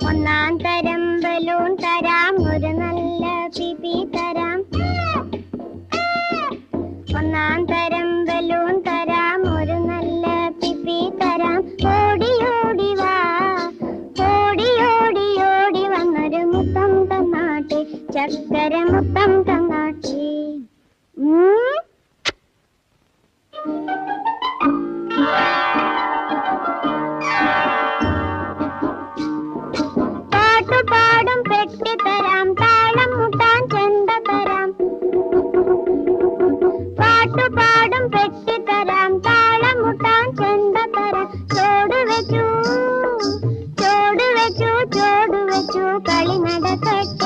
ഒന്നാം തരം ബലൂൺ തരാം, ഒരു നല്ല പിപി തരാം. ഒന്നാം തരം ബലൂൺ തരാം, ഒരു നല്ല പിപി തരാം. ഓടി ഓടി വാ, ഓടി ഓടി ഓടി വന്നൊരു മുത്തം തന്നാട്ടെ, ചക്കര മുത്തം തന്നാട്ടെ. പാട്ടുപാടും പെട്ടി തരാം, താളം മുട്ടാൻ ചെണ്ട തരാം. പാട്ടുപാടും പെട്ടി തരാം, താളം മുട്ടാൻ ചെണ്ട തരാം. ചോട് വെച്ചു ചോട് വെച്ചു ചോട് വെച്ചു കളി നടക്കട്ടെ.